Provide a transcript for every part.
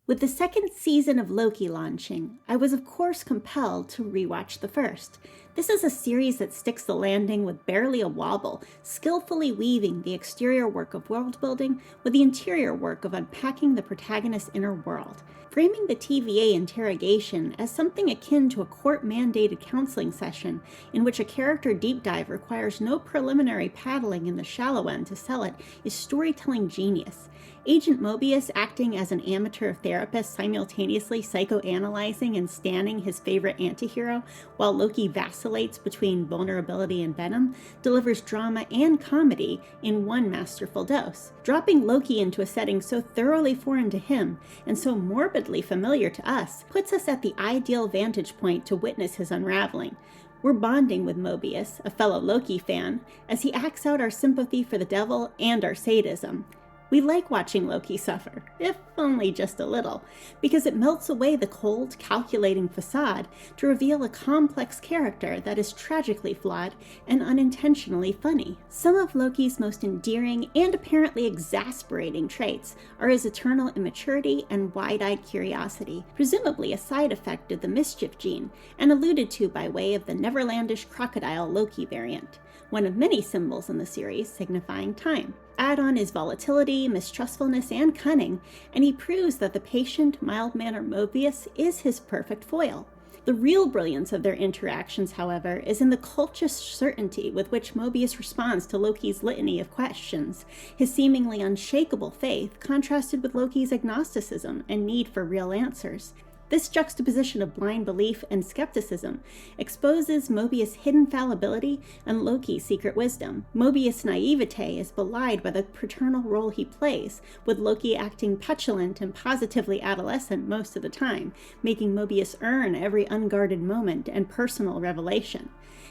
With the second season of Loki launching, I was of course compelled to rewatch the first. This is a series that sticks the landing with barely a wobble, skillfully weaving the exterior work of world building with the interior work of unpacking the protagonist's inner world, framing the TVA interrogation as something akin to a court-mandated counseling session in which a character deep dive requires no preliminary paddling in the shallow end to sell it is storytelling genius. Agent Mobius acting as an amateur therapist simultaneously psychoanalyzing and standing his favorite antihero while Loki vacillates between vulnerability and venom delivers drama and comedy in one masterful dose. Dropping Loki into a setting so thoroughly foreign to him and so morbidly familiar to us puts us at the ideal vantage point to witness his unraveling. We're bonding with Mobius, a fellow Loki fan, as he acts out our sympathy for the devil and our sadism. We like watching Loki suffer, if only just a little, because it melts away the cold, calculating facade to reveal a complex character that is tragically flawed and unintentionally funny. Some of Loki's most endearing and apparently exasperating traits are his eternal immaturity and wide-eyed curiosity, presumably a side effect of the mischief gene, and alluded to by way of the Neverlandish crocodile Loki variant, one of many symbols in the series signifying time. Add on his volatility, mistrustfulness, and cunning, and he proves that the patient, mild-mannered Mobius is his perfect foil. The real brilliance of their interactions, however, is in the cultish certainty with which Mobius responds to Loki's litany of questions, his seemingly unshakable faith contrasted with Loki's agnosticism and need for real answers. This juxtaposition of blind belief and skepticism exposes Mobius' hidden fallibility and Loki's secret wisdom. Mobius' naivete is belied by the paternal role he plays, with Loki acting petulant and positively adolescent most of the time, making Mobius earn every unguarded moment and personal revelation.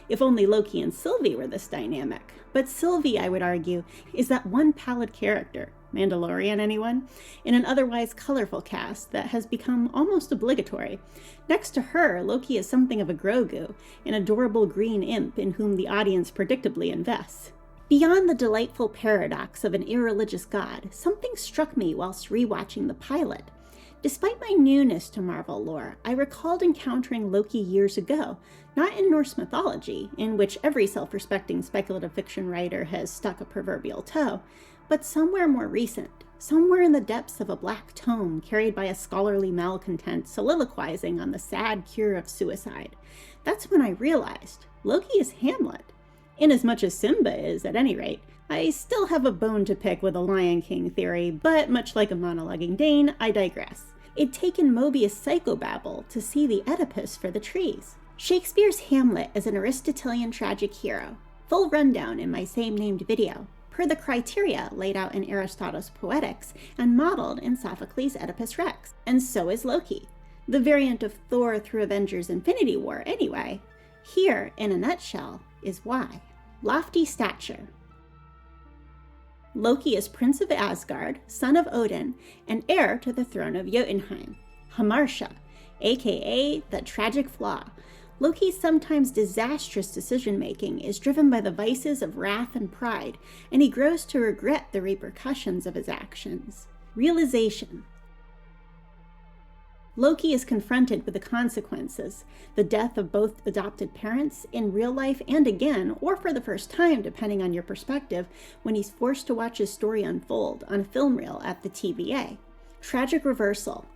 If only Loki and Sylvie were this dynamic. But Sylvie, I would argue, is that one pallid character, Mandalorian anyone, in an otherwise colorful cast that has become almost obligatory. Next to her, Loki is something of a Grogu, an adorable green imp in whom the audience predictably invests. Beyond the delightful paradox of an irreligious god, something struck me whilst rewatching the pilot. Despite my newness to Marvel lore, I recalled encountering Loki years ago, not in Norse mythology, in which every self-respecting speculative fiction writer has stuck a proverbial toe, but somewhere more recent, somewhere in the depths of a black tome carried by a scholarly malcontent soliloquizing on the sad cure of suicide. That's when I realized Loki is Hamlet. Inasmuch as Simba is, at any rate. I still have a bone to pick with a Lion King theory, but much like a monologuing Dane, I digress. It'd taken Mobius' psychobabble to see the Oedipus for the trees. Shakespeare's Hamlet is an Aristotelian tragic hero. Full rundown in my same-named video, per the criteria laid out in Aristotle's Poetics and modeled in Sophocles' Oedipus Rex. And so is Loki. The variant of Thor through Avengers Infinity War, anyway. Here, in a nutshell, is why. Lofty stature. Loki is Prince of Asgard, son of Odin, and heir to the throne of Jotunheim. Hamartia, aka the tragic flaw. Loki's sometimes disastrous decision-making is driven by the vices of wrath and pride, and he grows to regret the repercussions of his actions. Realization. Loki is confronted with the consequences, the death of both adopted parents in real life and again, or for the first time depending on your perspective, when he's forced to watch his story unfold on a film reel at the TVA. Tragic reversal.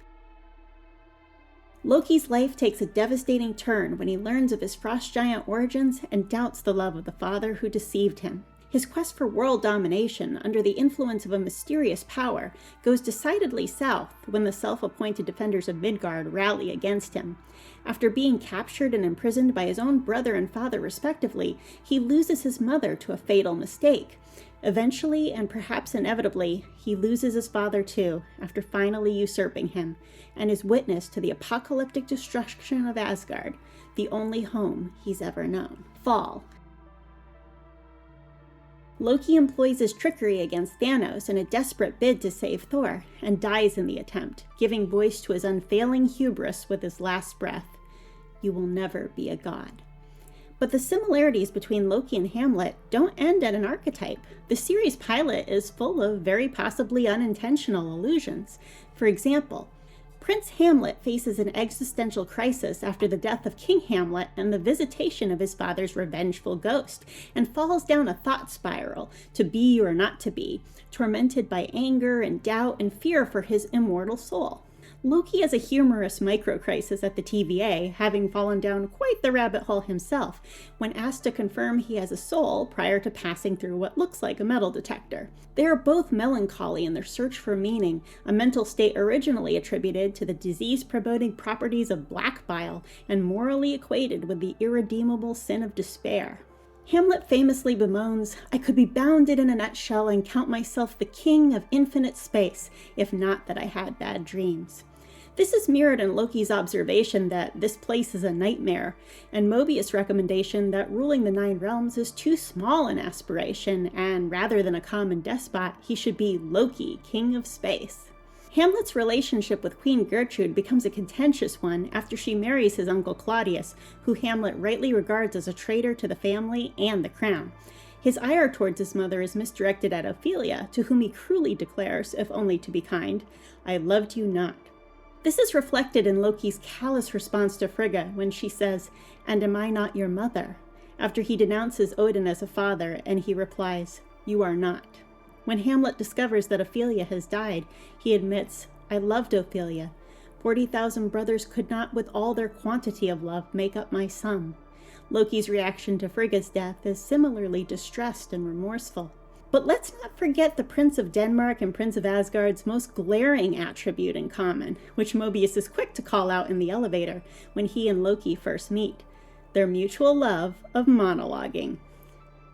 Loki's life takes a devastating turn when he learns of his frost giant origins and doubts the love of the father who deceived him. His quest for world domination under the influence of a mysterious power goes decidedly south when the self-appointed defenders of Midgard rally against him. After being captured and imprisoned by his own brother and father respectively, he loses his mother to a fatal mistake. Eventually, and perhaps inevitably, he loses his father too, after finally usurping him, and is witness to the apocalyptic destruction of Asgard, the only home he's ever known. Fall. Loki employs his trickery against Thanos in a desperate bid to save Thor, and dies in the attempt, giving voice to his unfailing hubris with his last breath. You will never be a god. But the similarities between Loki and Hamlet don't end at an archetype. The series pilot is full of very possibly unintentional allusions. For example, Prince Hamlet faces an existential crisis after the death of King Hamlet and the visitation of his father's revengeful ghost, and falls down a thought spiral, to be or not to be, tormented by anger and doubt and fear for his immortal soul. Loki has a humorous micro-crisis at the TVA, having fallen down quite the rabbit hole himself, when asked to confirm he has a soul prior to passing through what looks like a metal detector. They are both melancholy in their search for meaning, a mental state originally attributed to the disease-promoting properties of black bile and morally equated with the irredeemable sin of despair. Hamlet famously bemoans, "I could be bounded in a nutshell and count myself the king of infinite space, if not that I had bad dreams." This is mirrored in Loki's observation that this place is a nightmare, and Mobius' recommendation that ruling the 9 realms is too small an aspiration, and rather than a common despot, he should be Loki, king of space. Hamlet's relationship with Queen Gertrude becomes a contentious one after she marries his uncle Claudius, who Hamlet rightly regards as a traitor to the family and the crown. His ire towards his mother is misdirected at Ophelia, to whom he cruelly declares, if only to be kind, "I loved you not." This is reflected in Loki's callous response to Frigga when she says, "And am I not your mother?" after he denounces Odin as a father, and he replies, "You are not." When Hamlet discovers that Ophelia has died, he admits, "I loved Ophelia. 40,000 brothers could not with all their quantity of love make up my sum." Loki's reaction to Frigga's death is similarly distressed and remorseful. But let's not forget the Prince of Denmark and Prince of Asgard's most glaring attribute in common, which Mobius is quick to call out in the elevator when he and Loki first meet: their mutual love of monologuing.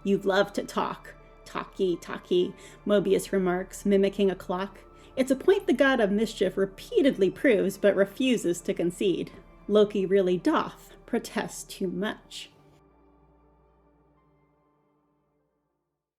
"You love to talk. Talky, talky," Mobius remarks, mimicking a clock. It's a point the god of mischief repeatedly proves but refuses to concede. Loki really doth protest too much.